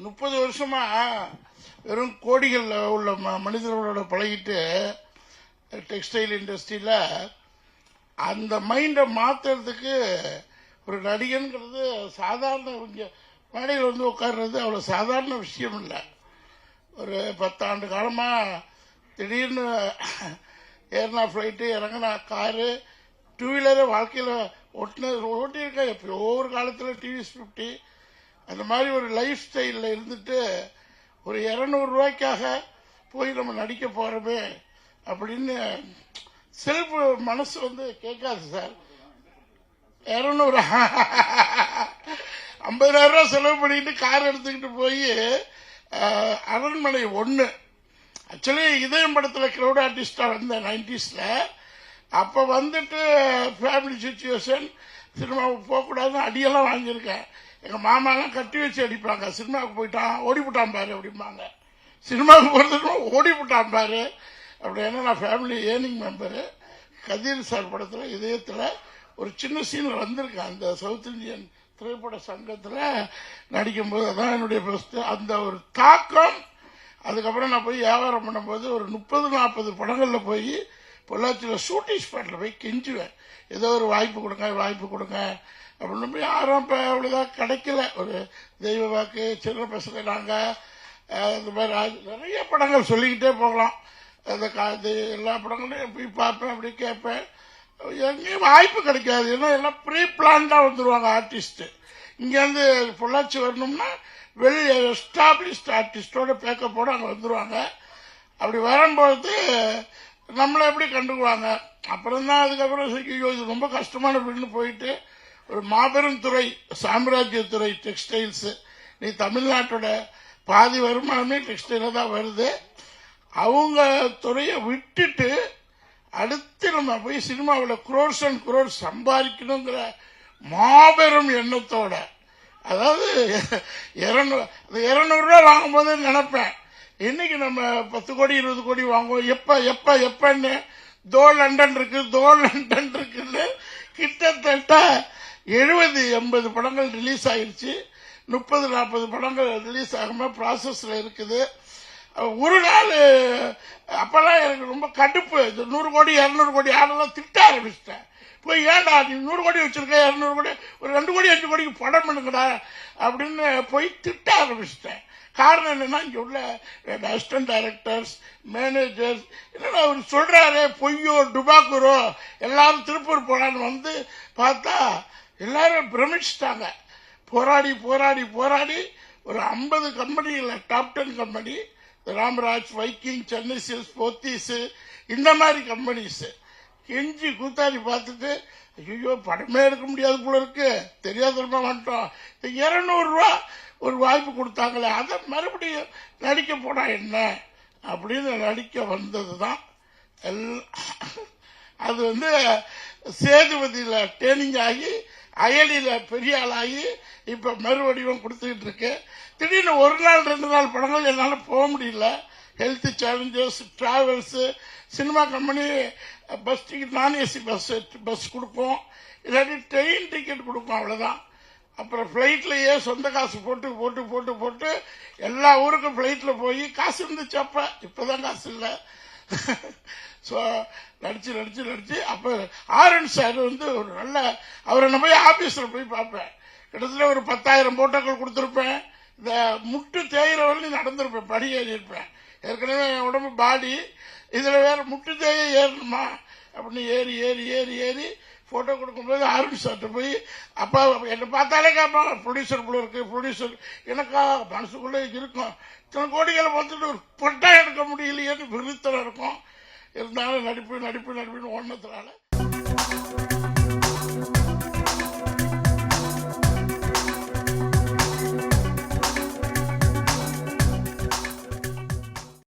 30 வருஷமா வெறும் கோடிகளில் உள்ள மனிதர்களோட பழகிட்டு டெக்ஸ்டைல் இண்டஸ்ட்ரியில் அந்த மைண்டை மாற்றுறதுக்கு ஒரு நடிகன்கிறது சாதாரண இங்கே மேடையில் வந்து உட்கார்றது அவ்வளோ சாதாரண விஷயம் இல்லை. ஒரு 10 ஆண்டு காலமாக திடீர்னு ஏறினா ஃப்ளைட்டு, இறங்கினா காரு, 2 வீலரை வாழ்க்கையில் ஓட்டியிருக்கேன். எப்போ ஒவ்வொரு காலத்தில் டிவிஎஸ் 50 அந்த மாதிரி ஒரு லைஃப் ஸ்டைலில் இருந்துட்டு ஒரு 200 ரூபாய்க்காக போய் நம்ம நடிக்க போகிறோமே அப்படின்னு செல்ஃப் மனசு வந்து கேட்காது சார். 200 50,000 ரூபா செலவு பண்ணிட்டு கார் எடுத்துக்கிட்டு போய் அரண்மனை 1 ஆக்சுவலி இதயம் படத்தில் கிரௌட் ஆர்டிஸ்டாக வந்தேன் 90ஸ்ல. அப்போ வந்துட்டு ஃபேமிலி சுச்சுவேஷன், சினிமாவுக்கு போகக்கூடாதுன்னு அடியெல்லாம் வாங்கியிருக்கேன். எங்கள் மாமாலாம் கட்டி வச்சு அடிப்பாங்க. சினிமாவுக்கு போயிட்டான் ஓடிவிட்டான் பாரு அப்படிம்பாங்க. சினிமாவுக்கு போகிறதுக்கு ஓடிவிட்டான் பாரு அப்படி. ஏன்னா நான் ஃபேமிலி ஏர்னிங் மெம்பரு. கதிர் சார் படத்தில் இதயத்தில் ஒரு சின்ன சீனில் வந்திருக்கேன். அந்த சவுத் இந்தியன் திரைப்பட சங்கத்தில் நடிக்கும்போது அதான் என்னுடைய ஃபர்ஸ்ட்டு அந்த ஒரு தாக்கம். அதுக்கப்புறம் நான் போய் வியாபாரம் பண்ணும்போது ஒரு 30-40 படங்களில் போய் பொள்ளாச்சியில் ஷூட்டிங் ஸ்பாட்டில் போய் கெஞ்சுவேன், ஏதோ ஒரு வாய்ப்பு கொடுங்க அப்படின்னு. போய் யாரும் இப்போ அவ்வளோதான் கிடைக்கல. ஒரு தெய்வ வாக்கு, சின்ன பசங்க நாங்கள், இந்த மாதிரி நிறைய படங்கள் சொல்லிக்கிட்டே போகலாம். அந்த எல்லா படங்களையும் போய் பார்ப்பேன், அப்படி கேட்பேன். எங்கேயும் வாய்ப்பு கிடைக்காது. ஏன்னா எல்லாம் ப்ரீ பிளான்டாக வந்துடுவாங்க ஆர்டிஸ்ட்டு. இங்கேருந்து பொள்ளாச்சி வரணும்னா வெளியே எஸ்டாப்ளிஷ்ட் ஆர்டிஸ்டோட பேக்கப்போட அங்கே வந்துடுவாங்க. அப்படி வரும்போது நம்மளை எப்படி கண்டுக்குவாங்க. அப்புறம் தான் அதுக்கப்புறம் இது ரொம்ப கஷ்டமான அப்படின்னு போயிட்டு ஒரு மாபெரும் துறை, சாம்ராஜ்யத்துறை டெக்ஸ்டைல்ஸு. நீ தமிழ்நாட்டோட பாதி வருமானமே டெக்ஸ்டைலில் தான் வருது. அவங்க துறையை விட்டுட்டு அடுத்து நம்ம போய் சினிமாவில் குரோர்ஸ் அண்ட் குரோர்ஸ் சம்பாதிக்கணுங்கிற மாபெரும் எண்ணத்தோட, அதாவது 200 ரூபா வாங்கும்போது நினைப்பேன், இன்னைக்கு நம்ம 10 கோடி 20 கோடி வாங்குவோம். எப்பன்னு தோ லண்டன் இருக்குன்னு கிட்டத்தட்ட 70-80 படங்கள் ரிலீஸ் ஆயிடுச்சு. 30-40 படங்கள் ரிலீஸ் ஆகாம ப்ராசஸ்ல இருக்குது. ஒரு நாள் அப்பெல்லாம் எனக்கு ரொம்ப கடுப்பு. 100 கோடி 200 கோடி ஆடெல்லாம் திட்ட ஆரம்பிச்சிட்டேன். போய் ஏன்டா நீ 100 கோடி வச்சிருக்க, 200 கோடி, ஒரு 2 கோடி 5 கோடிக்கு படம் பண்ணுங்கடா அப்படின்னு போய் திட்ட ஆரம்பிச்சிட்டேன். காரணம் என்னன்னா, இங்க உள்ள அசிஸ்டன்ட் டைரக்டர்ஸ், மேனேஜர்ஸ் என்னன்னா அவர் சொல்றாரு பொய்யோ டுபாக்குரோ எல்லாரும் திருப்பூர் போனான்னு வந்து பார்த்தா எல்லாரும் பிரமிச்சிட்டாங்க. போராடி ஒரு 50 கம்பெனியில் top 10 company, Ramraj, Viking, Chennai Silks, Pothys, இந்த மாதிரி கம்பெனிஸ் கெஞ்சி கூத்தாடி பார்த்துட்டு ஐயோ படமே எடுக்க முடியாது போல இருக்கு, தெரியாதமா வந்துட்டோம். 200 ரூபா ஒரு வாய்ப்பு கொடுத்தாங்களே, அதை மறுபடியும் நடிக்க போனா என்ன அப்படின்னு நடிக்க வந்தது தான். அது வந்து சேதுபதியில் ட்ரெயினிங் ஆகி அயலியில் பெரிய ஆளாகி இப்ப மறுவடிவம் கொடுத்துக்கிட்டு இருக்கு. திடீர்னு 1 நாள் 2 நாள் படங்கள் என்னால் போக முடியல. Health challenges, travels, cinema company bus ticket, நான் ஏசி பஸ் கொடுப்போம், இல்லாட்டி ட்ரெயின் டிக்கெட் கொடுப்போம், அவ்வளவுதான். அப்புறம் பிளைட்லயே சொந்த காசு போட்டு எல்லா ஊருக்கும் பிளைட்ல போய் காசு இருந்துச்சு அப்ப, இப்பதான் காசு இல்லை. ஸோ நடிச்சு அப்ப ஆரன் சார் வந்து ஒரு நல்ல, அவரை நான் போய் ஆபீஸ்ல போய் பார்ப்பேன். கிட்டத்தட்ட ஒரு 10,000 போட்டோக்கள் கொடுத்துருப்பேன். இந்த முட்டு தேயிற வரையும் நடந்திருப்பேன், படி ஏறி இருப்பேன். ஏற்கனவே என் உடம்பு பாடி, இதுல வேற முட்டு தேய ஏறணுமா அப்படின்னு ஏறி போட்டோ கொடுக்கும்போது ஆரன் சார்ட்ட போய் அப்பா என்னை பார்த்தாலே கேட்பாங்க, ப்ரொடியூசர் போல இருக்கு, ப்ரொடியூசர். எனக்கா மனசுக்குள்ளே இருக்கும், இத்தனை கோடிகளை பார்த்துட்டு ஒரு பட்டா எடுக்க முடியலையேன்னு விருத்தம் இருக்கும். இருந்தாலும் நடிப்பு ஒன்னத்தினால